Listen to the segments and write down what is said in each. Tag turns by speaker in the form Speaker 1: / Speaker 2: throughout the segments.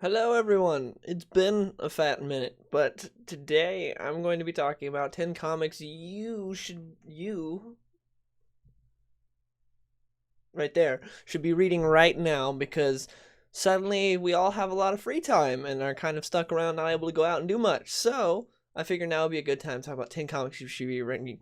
Speaker 1: Hello everyone, it's been a fat minute, but today I'm going to be talking about 10 comics you right there should be reading right now because suddenly we all have a lot of free time and are kind of stuck around not able to go out and do much. So I figured now would be a good time to talk about 10 comics you should be reading,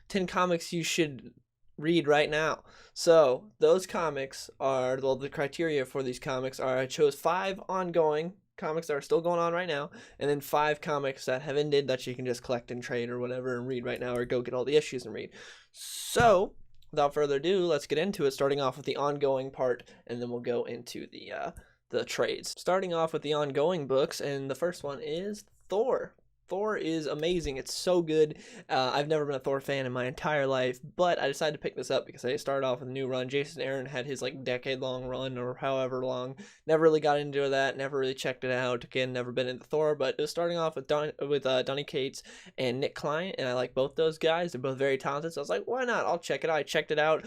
Speaker 1: 10 comics you should read right now. So those comics are, well, the criteria for these comics are I chose 5 ongoing comics that are still going on right now, and then 5 comics that have ended that you can just collect and trade or whatever and read right now, or go get all the issues and read. So without further ado, let's get into it, starting off with the ongoing part, and then we'll go into the trades. Starting off with the ongoing books, and the first one is Thor. Thor is amazing. It's so good. I've never been a Thor fan in my entire life, but I decided to pick this up because I started off with a new run. Jason Aaron had his like decade-long run or however long. Never really got into that. Never really checked it out. Again, never been into Thor, but it was starting off with Donny Cates and Nick Klein, and I like both those guys. They're both very talented, so I was like, why not? I'll check it out. I checked it out.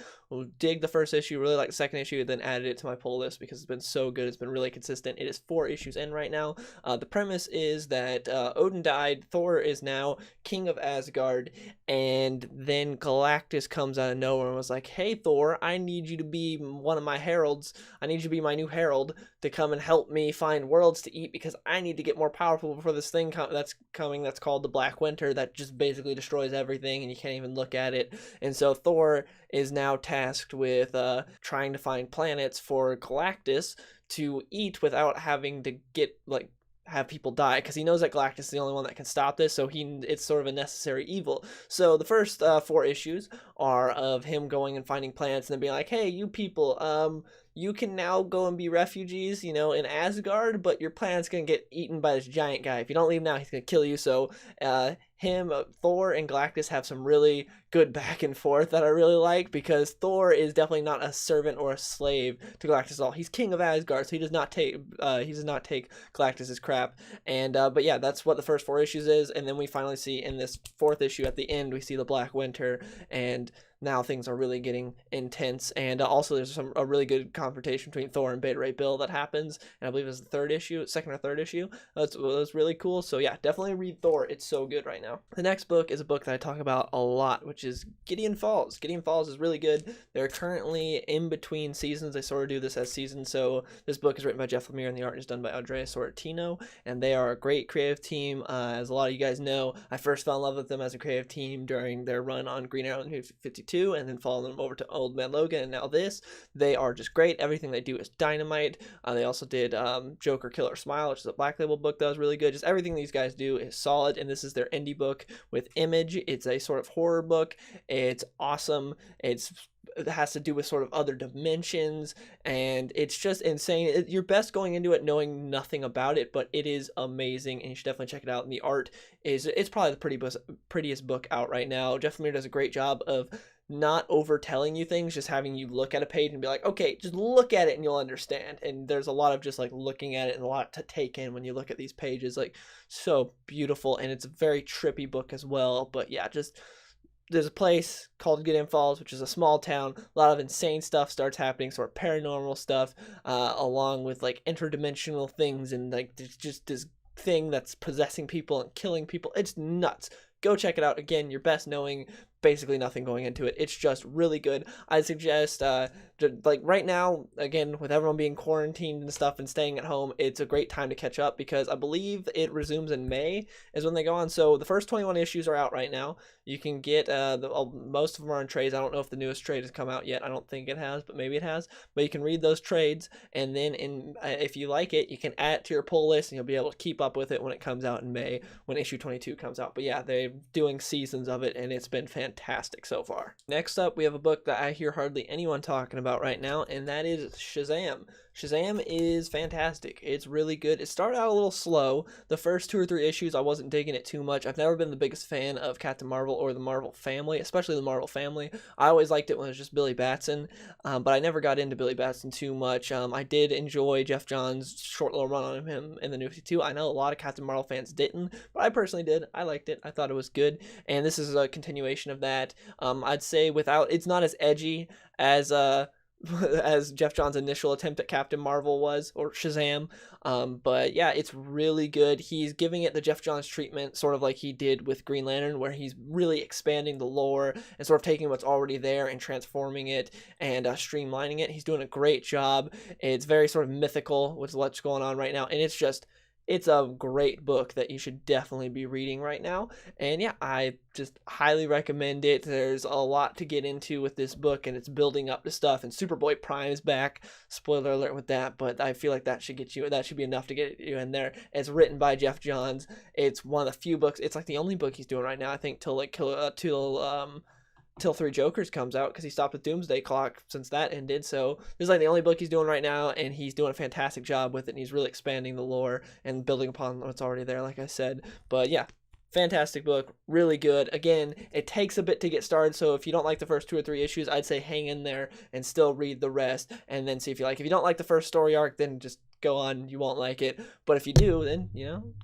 Speaker 1: Dig the first issue, really like the second issue, then added it to my pull list because it's been so good. It's been really consistent. It is 4 issues in right now. The premise is that Odin died. Thor is now king of Asgard, and then Galactus comes out of nowhere and was like, hey Thor, I need you to be one of my heralds. I need you to be my new herald to come and help me find worlds to eat because I need to get more powerful before this thing that's coming that's called the Black Winter that just basically destroys everything and you can't even look at it. And so Thor is now tasked with trying to find planets for Galactus to eat without having to have people die, because he knows that Galactus is the only one that can stop this, so it's sort of a necessary evil. So the first 4 issues are of him going and finding planets and then being like, hey, you people, you can now go and be refugees, in Asgard, but your planet's gonna get eaten by this giant guy. If you don't leave now, he's gonna kill you. So Thor and Galactus have some really good back and forth that I really like, because Thor is definitely not a servant or a slave to Galactus at all. He's king of Asgard, so he does not take Galactus's crap. And but yeah, that's what the first 4 issues is, and then we finally see in this 4th issue at the end, we see the Black Winter, and now things are really getting intense. And also there's a really good confrontation between Thor and Beta Ray Bill that happens, and I believe it's the 3rd issue, 2nd or 3rd issue. That's really cool. So yeah, definitely read Thor. It's so good right now. The next book is a book that I talk about a lot, which is Gideon Falls. Gideon Falls is really good. They're currently in between seasons. They sort of do this as seasons. So this book is written by Jeff Lemire and the art is done by Andrea Sorrentino, and they are a great creative team. As a lot of you guys know, I first fell in love with them as a creative team during their run on Green Arrow New 52, and then followed them over to Old Man Logan, and now this. They are just great. Everything they do is dynamite. They also did Joker Killer Smile, which is a Black Label book that was really good. Just everything these guys do is solid, and this is their indie book with Image. It's a sort of horror book. It's awesome. It has to do with sort of other dimensions, and it's just insane. You're best going into it knowing nothing about it, but it is amazing, and you should definitely check it out. And the art it's probably the prettiest book out right now. Jeff Lemire does a great job of not over telling you things, just having you look at a page and be like, okay, just look at it and you'll understand. And there's a lot of just like looking at it and a lot to take in when you look at these pages. Like, so beautiful, and it's a very trippy book as well. But yeah, just there's a place called Gideon Falls, which is a small town. A lot of insane stuff starts happening, sort of paranormal stuff, along with like interdimensional things, and like there's just this thing that's possessing people and killing people. It's nuts. Go check it out. Again, you're best knowing basically nothing going into it. It's just really good. I suggest like right now, again, with everyone being quarantined and stuff and staying at home, it's a great time to catch up, because I believe it resumes in May is when they go on. So the first 21 issues are out right now. You can get most of them are in trades. I don't know if the newest trade has come out yet. I don't think it has, but maybe it has. But you can read those trades, and then if you like it, you can add it to your pull list, and you'll be able to keep up with it when it comes out in May, when issue 22 comes out. But yeah, they're doing seasons of it, and it's been fantastic so far. Next up, we have a book that I hear hardly anyone talking about right now, and that is Shazam. Shazam is fantastic. It's really good. It started out a little slow. The first 2 or 3 issues, I wasn't digging it too much. I've never been the biggest fan of Captain Marvel or the Marvel family, especially the Marvel family. I always liked it when it was just Billy Batson, but I never got into Billy Batson too much. I did enjoy Jeff Johns' short little run on him in the New 52. I know a lot of Captain Marvel fans didn't, but I personally did. I liked it. I thought it was good, and this is a continuation of that. I'd say it's not as edgy as as Jeff Johns' initial attempt at Captain Marvel was, or Shazam. But yeah, it's really good. He's giving it the Jeff Johns treatment, sort of like he did with Green Lantern, where he's really expanding the lore and sort of taking what's already there and transforming it and streamlining it. He's doing a great job. It's very sort of mythical with what's going on right now, and it's a great book that you should definitely be reading right now. And yeah, I just highly recommend it. There's a lot to get into with this book, and it's building up to stuff. And Superboy Prime is back. Spoiler alert with that, but I feel like that should be enough to get you in there. It's written by Jeff Johns. It's one of the few books. It's like the only book he's doing right now, I think, till Three Jokers comes out, because he stopped with Doomsday Clock since that ended. So this is like the only book he's doing right now, and he's doing a fantastic job with it, and he's really expanding the lore and building upon what's already there, like I said. But yeah, fantastic book, really good. Again, it takes a bit to get started, so if you don't like the first 2 or 3 issues, I'd say hang in there and still read the rest, and then see if you like. If you don't like the first story arc, then just go on, you won't like it. But if you do, then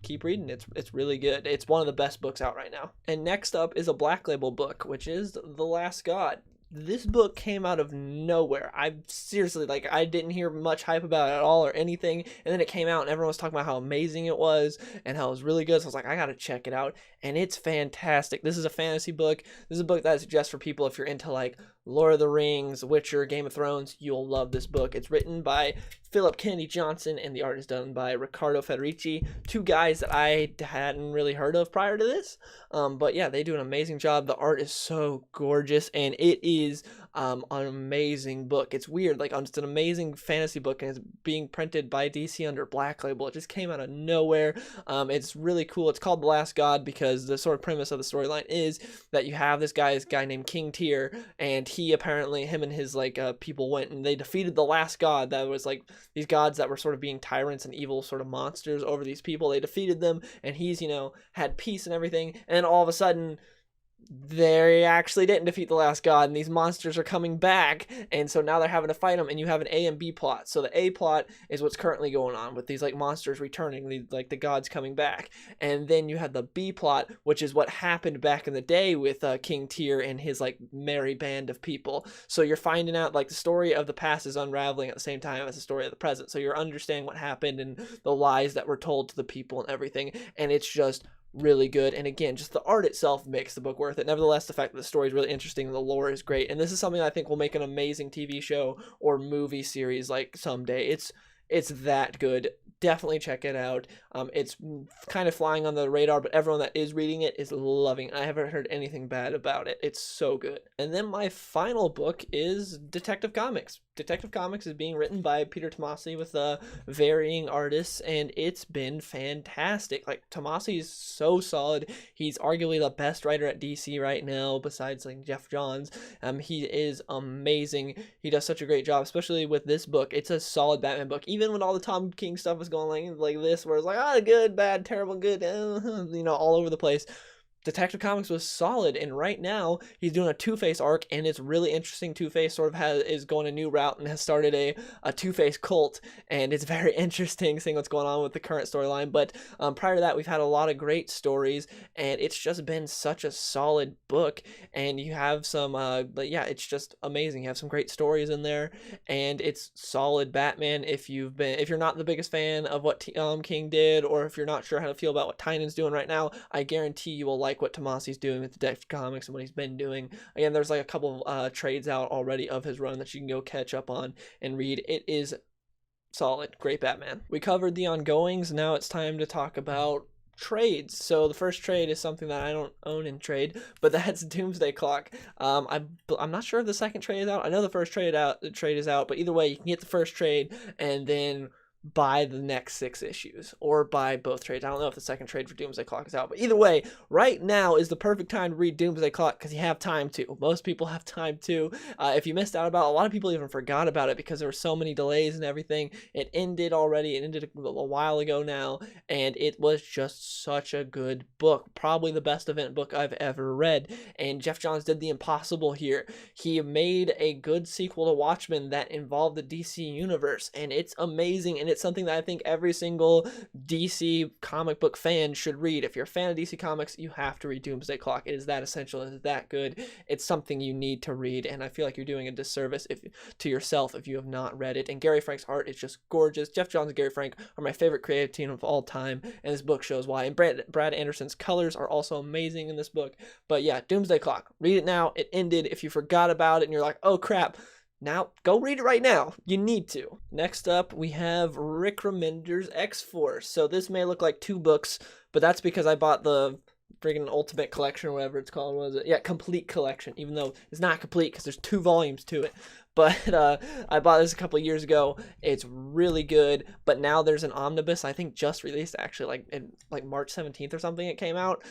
Speaker 1: keep reading. It's really good. It's one of the best books out right now. And next up is a Black Label book, which is The Last God. This book came out of nowhere. I seriously, I didn't hear much hype about it at all or anything, and then it came out and everyone was talking about how amazing it was and how it was really good. So I was like, I gotta check it out, and it's fantastic. This is a fantasy book. This is a book that I suggest for people if you're into Lord of the Rings, Witcher, Game of Thrones. You'll love this book. It's written by Philip Kennedy Johnson, and the art is done by Riccardo Federici, 2 guys that I hadn't really heard of prior to this. But yeah, they do an amazing job. The art is so gorgeous, and it is an amazing book. It's weird, it's an amazing fantasy book, and it's being printed by DC under Black Label. It just came out of nowhere. It's really cool. It's called The Last God because the sort of premise of the storyline is that you have this guy named King Tyr, and he apparently, him and his people went and they defeated the last god that was these gods that were sort of being tyrants and evil sort of monsters over these people. They defeated them, and he's had peace and everything, and then all of a sudden they actually didn't defeat the last god, and these monsters are coming back, and so now they're having to fight them, and you have an A and B plot. So the A plot is what's currently going on with these monsters returning, the gods coming back, and then you have the B plot, which is what happened back in the day with King Tyr and his merry band of people. So you're finding out the story of the past is unraveling at the same time as the story of the present, so you're understanding what happened and the lies that were told to the people and everything, and it's just really good. And again, just the art itself makes the book worth it. Nevertheless, the fact that the story is really interesting and the lore is great, and this is something I think will make an amazing TV show or movie series someday. It's that good. Definitely check it out. It's kind of flying on the radar, but everyone that is reading it is loving it. I haven't heard anything bad about it. It's so good. And then my final book is Detective Comics. Detective Comics is being written by Peter Tomasi with varying artists, and it's been fantastic. Tomasi is so solid. He's arguably the best writer at DC right now, besides Jeff Johns. He is amazing. He does such a great job, especially with this book. It's a solid Batman book, even when all the Tom King stuff is going like this, where it's good, bad, terrible, good, all over the place. Detective Comics was solid, and right now he's doing a Two-Face arc, and it's really interesting. Two-Face sort of is going a new route and has started a Two-Face cult, and it's very interesting seeing what's going on with the current storyline. But prior to that, we've had a lot of great stories, and it's just been such a solid book, and you have some but yeah, it's just amazing. You have some great stories in there, and it's solid Batman. If you're not the biggest fan of what King did, or if you're not sure how to feel about what Tynan's doing right now, I guarantee you will like what Tomasi's doing with Detective Comics and what he's been doing. Again, there's a couple of trades out already of his run that you can go catch up on and read. It is solid. Great Batman. We covered the ongoings. Now it's time to talk about trades. So the first trade is something that I don't own in trade, but that's Doomsday Clock. I'm not sure if the second trade is out. I know the first trade is out, but either way, you can get the first trade and then buy the next 6 issues, or buy both trades. I don't know if the second trade for Doomsday Clock is out, but either way, right now is the perfect time to read Doomsday Clock because you have time to. Most people have time to. If you missed out about it, a lot of people even forgot about it because there were so many delays and everything. It ended already. It ended a while ago now, and it was just such a good book. Probably the best event book I've ever read, and Jeff Johns did the impossible here. He made a good sequel to Watchmen that involved the DC universe, and it's amazing, and and it's something that I think every single DC comic book fan should read. If you're a fan of DC Comics, you have to read Doomsday Clock. It is that essential. It is that good. It's something you need to read, and I feel like you're doing a disservice to yourself if you have not read it. And Gary Frank's art is just gorgeous. Jeff Johns and Gary Frank are my favorite creative team of all time, and this book shows why. And Brad Anderson's colors are also amazing in this book. But yeah, Doomsday Clock. Read it now. It ended. If you forgot about it and you're like, oh crap, now go read it right now. You need to. Next up, we have Rick Remender's X-Force. So this may look like 2 books, but that's because I bought the friggin' Ultimate Collection or whatever it's called. What was it? Yeah, Complete Collection, even though it's not complete because there's 2 volumes to it. But I bought this a couple years ago. It's really good, but now there's an omnibus, I think just released actually, like March 17th or something it came out.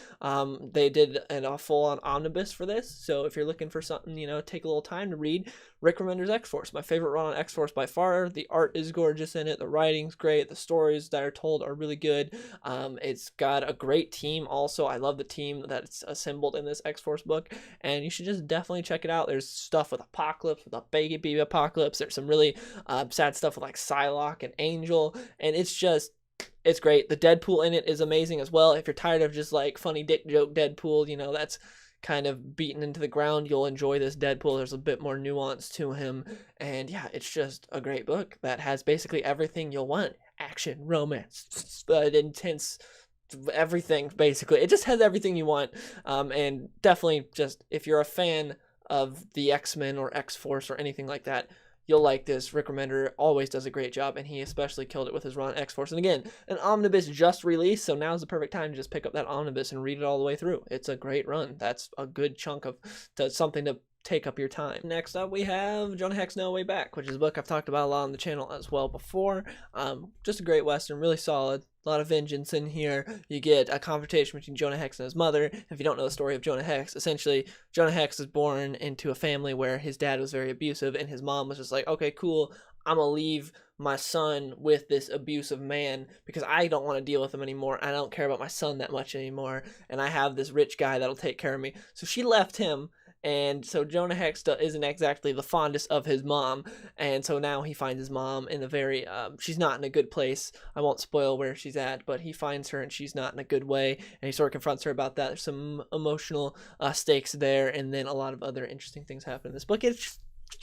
Speaker 1: They did a full-on omnibus for this, so if you're looking for something, take a little time to read, Rick Remender's X-Force. My favorite run on X-Force by far. The art is gorgeous in it, the writing's great, the stories that are told are really good. It's got a great team also. I love the team that's assembled in this X-Force book, and you should just definitely check it out. There's stuff with Apocalypse, with a baby Apocalypse. There's some really sad stuff with like Psylocke and Angel, and it's great. The Deadpool in it is amazing as well. If you're tired of just like funny dick joke Deadpool, that's kind of beaten into the ground, you'll enjoy this Deadpool. There's a bit more nuance to him, and yeah, it's just a great book that has basically everything you'll want: action, romance, intense, everything. Basically, it just has everything you want, and definitely just if you're a fan of the X-Men or X-Force or anything like that, you'll like this. Rick Remender always does a great job, and he especially killed it with his run on X-Force. And again, an omnibus just released, so now's the perfect time to just pick up that omnibus and read it all the way through. It's a great run. That's a good chunk of something to take up your time. Next up, we have Jonah Hex No Way Back, which is a book I've talked about a lot on the channel as well before. Just a great Western, really solid. A lot of vengeance in here. You get a confrontation between Jonah Hex and his mother. If you don't know the story of Jonah Hex, essentially Jonah Hex was born into a family where his dad was very abusive, and his mom was just like, okay, cool, I'm gonna leave my son with this abusive man because I don't want to deal with him anymore. I don't care about my son that much anymore, and I have this rich guy that'll take care of me. So she left him. And so Jonah Hex isn't exactly the fondest of his mom, and so now he finds his mom in a very, she's not in a good place. I won't spoil where she's at, but he finds her and she's not in a good way, and he sort of confronts her about that. There's some emotional stakes there, and then a lot of other interesting things happen in this book. It's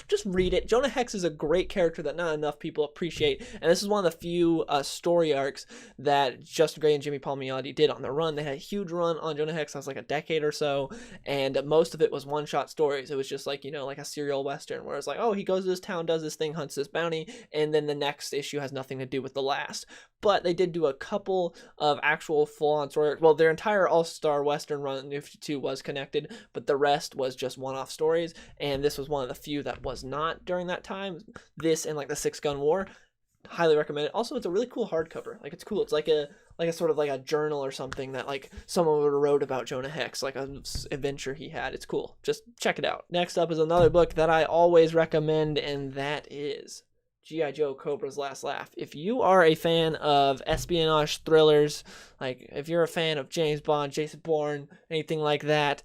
Speaker 1: just read it. Jonah Hex is a great character that not enough people appreciate, and this is one of the few story arcs that Justin Gray and Jimmy Palmiotti did on their run. They had a huge run on Jonah Hex. That was like a decade or so, and most of it was one-shot stories. It was just like, like a serial western where it's like, oh, he goes to this town, does this thing, hunts this bounty, and then the next issue has nothing to do with the last. But they did do a couple of actual full-on story. Well, their entire all-star western run in New 52 was connected, but the rest was just one-off stories, and this was one of the few that was not during that time. This and like the Six Gun War, highly recommend it. Also, it's a really cool hardcover. Like, it's cool. It's like a sort of like a journal or something that like someone would have wrote about Jonah Hex, like an adventure he had. It's cool. Just check it out. Next up is another book that I always recommend, and that is G.I. Joe Cobra's Last Laugh. If you are a fan of espionage thrillers, like if you're a fan of James Bond, Jason Bourne, anything like that,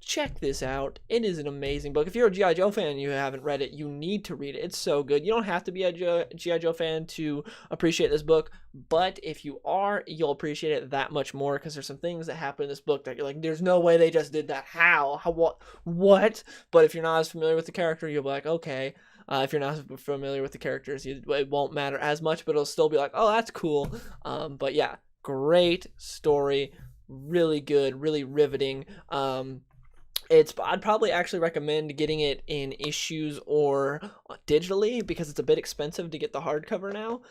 Speaker 1: check this out. It is an amazing book. If you're a G.I. Joe fan and you haven't read it, you need to read it. It's so good. You don't have to be a G.I. Joe fan to appreciate this book, but if you are, you'll appreciate it that much more because there's some things that happen in this book that you're like, there's no way they just did that. How? What? But if you're not as familiar with the character, you'll be like, okay. If you're not familiar with the characters, it won't matter as much, but it'll still be like, oh, that's cool. But yeah, great story. Really good, really riveting. I'd probably actually recommend getting it in issues or digitally because it's a bit expensive to get the hardcover now.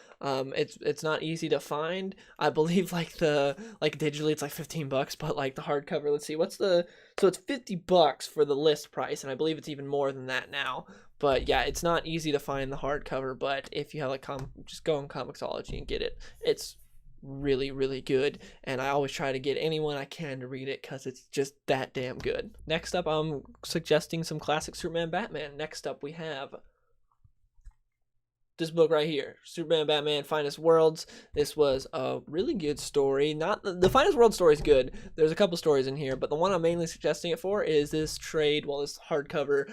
Speaker 1: It's not easy to find. I believe digitally it's like $15, but like the hardcover, let's see, so it's $50 for the list price, and I believe it's even more than that now. But yeah, it's not easy to find the hardcover, but if you have just go on Comixology and get it. It's really, really good, and I always try to get anyone I can to read it because it's just that damn good. Next up, I'm suggesting some classic Superman Batman. Next up, we have this book right here, Superman Batman Finest Worlds. This was a really good story. Not the Finest World story is good. There's a couple stories in here, but the one I'm mainly suggesting it for is this hardcover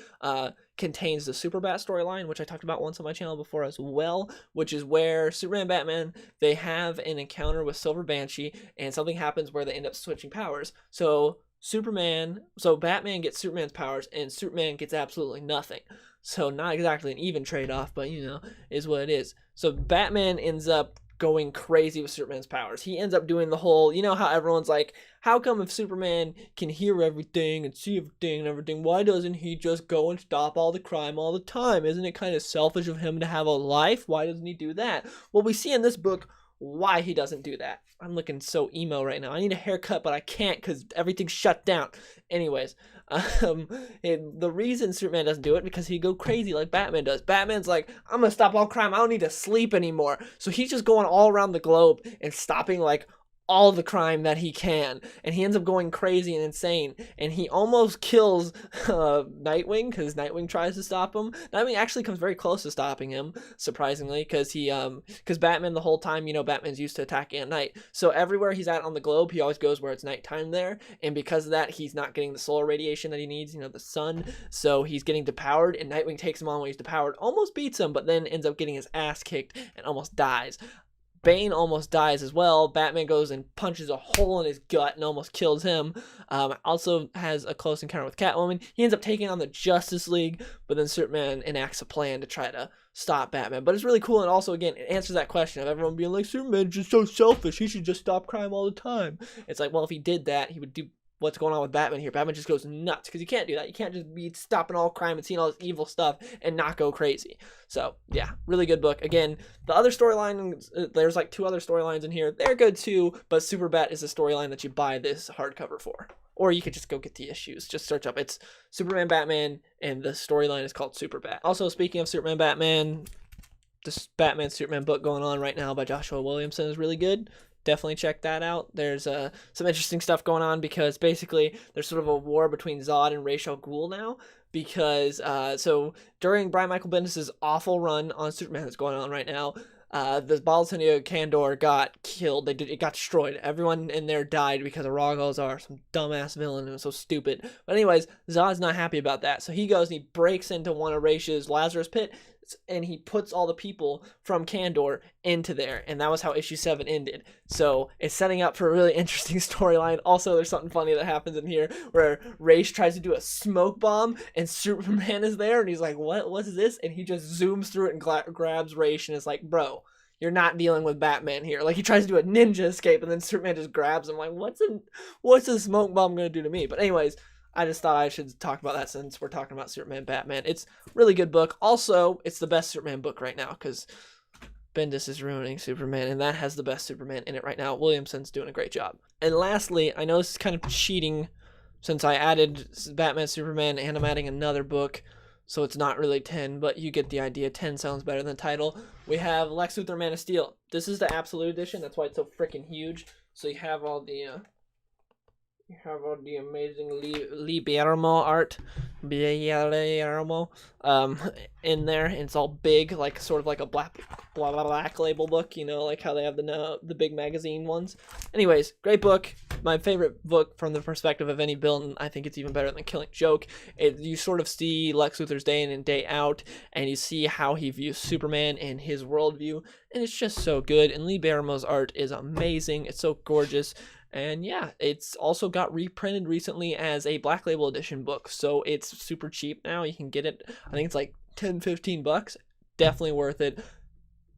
Speaker 1: contains the Superbat storyline, which I talked about once on my channel before as well, which is where Superman and Batman, they have an encounter with Silver Banshee, and something happens where they end up switching powers. So Batman gets Superman's powers, and Superman gets absolutely nothing. So not exactly an even trade-off, but you know, is what it is. So Batman ends up going crazy with Superman's powers. He ends up doing the whole, you know how everyone's like, how come if Superman can hear everything and see everything and everything, why doesn't he just go and stop all the crime all the time? Isn't it kind of selfish of him to have a life? Why doesn't he do that? Well, we see in this book why he doesn't do that. I'm looking so emo right now. I need a haircut, but I can't because everything's shut down. Anyways, the reason Superman doesn't do it because he'd go crazy like Batman does. Batman's like, I'm gonna stop all crime. I don't need to sleep anymore. So he's just going all around the globe and stopping like all the crime that he can, and he ends up going crazy and insane, and he almost kills Nightwing because Nightwing tries to stop him. Nightwing actually comes very close to stopping him, surprisingly, because Batman the whole time, you know, Batman's used to attacking at night, so everywhere he's at on the globe, he always goes where it's nighttime there, and because of that, he's not getting the solar radiation that he needs, you know, the sun, so he's getting depowered, and Nightwing takes him on when he's depowered, almost beats him, but then ends up getting his ass kicked and almost dies. Bane almost dies as well. Batman goes and punches a hole in his gut and almost kills him. Also has a close encounter with Catwoman. He ends up taking on the Justice League, but then Superman enacts a plan to try to stop Batman. But it's really cool, and also, again, it answers that question of everyone being like, Superman's just so selfish. He should just stop crime all the time. It's like, well, if he did that, he would do what's going on with Batman here. Batman just goes nuts because you can't do that. You can't just be stopping all crime and seeing all this evil stuff and not go crazy. So yeah, really good book. Again, the other storyline, there's like 2 other storylines in here. They're good too, but Superbat is the storyline that you buy this hardcover for. Or you could just go get the issues. Just search up. It's Superman Batman, and the storyline is called Superbat. Also, speaking of Superman Batman, this Batman Superman book going on right now by Joshua Williamson is really good. Definitely check that out. There's some interesting stuff going on because basically there's sort of a war between Zod and Ra's al Ghul now because so during Brian Michael Bendis' awful run on Superman that's going on right now, the Baltimore Kandor got killed. It got destroyed. Everyone in there died because of Ra's al Ghul, some dumbass villain, and it was so stupid. But anyways, Zod's not happy about that, so he goes and he breaks into one of Ra's Lazarus Pit, and he puts all the people from Kandor into there, and that was how issue 7 ended. So it's setting up for a really interesting storyline. Also, there's something funny that happens in here where Ra's tries to do a smoke bomb, and Superman is there, and he's like, what's this? And he just zooms through it and grabs Ra's and is like, bro, you're not dealing with Batman here. Like, he tries to do a ninja escape, and then Superman just grabs him like, what's a smoke bomb gonna do to me? But anyways, I just thought I should talk about that since we're talking about Superman Batman. It's a really good book. Also, it's the best Superman book right now because Bendis is ruining Superman, and that has the best Superman in it right now. Williamson's doing a great job. And lastly, I know this is kind of cheating since I added Batman Superman and I'm adding another book, so it's not really 10, but you get the idea. 10 sounds better than the title. We have Lex Luthor Man of Steel. This is the Absolute Edition. That's why it's so freaking huge. So you have all the amazing Lee Biermo art, Biermo, in there, and it's all big, like sort of like a black label book, you know, like how they have the big magazine ones. Anyways, great book. My favorite book from the perspective of any villain. I think it's even better than Killing Joke. You sort of see Lex Luthor's day in and day out, and you see how he views Superman and his worldview, and it's just so good. And Lee Biermo's art is amazing. It's so gorgeous. And yeah, it's also got reprinted recently as a Black Label Edition book, so it's super cheap now. You can get it, I think it's like $10-15. Definitely worth it.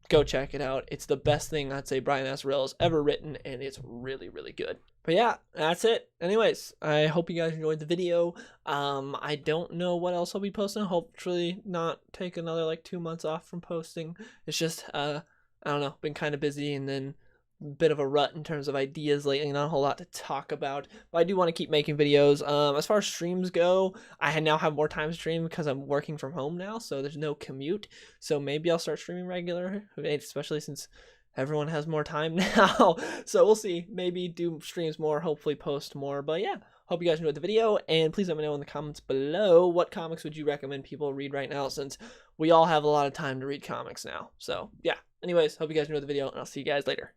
Speaker 1: Go check it out. It's the best thing I'd say Brian Azzarello's ever written, and it's really, really good. But yeah, that's it. Anyways, I hope you guys enjoyed the video. I don't know what else I'll be posting. Hopefully not take another like 2 months off from posting. It's just, I don't know, been kind of busy, and then bit of a rut in terms of ideas lately, not a whole lot to talk about, but I do want to keep making videos. As far as streams go, I now have more time to stream because I'm working from home now, so there's no commute, so maybe I'll start streaming regular, especially since everyone has more time now. So we'll see, maybe do streams more, hopefully post more. But yeah, hope you guys enjoyed the video, and please let me know in the comments below what comics would you recommend people read right now, since we all have a lot of time to read comics now. So yeah, anyways, hope you guys enjoyed the video, and I'll see you guys later.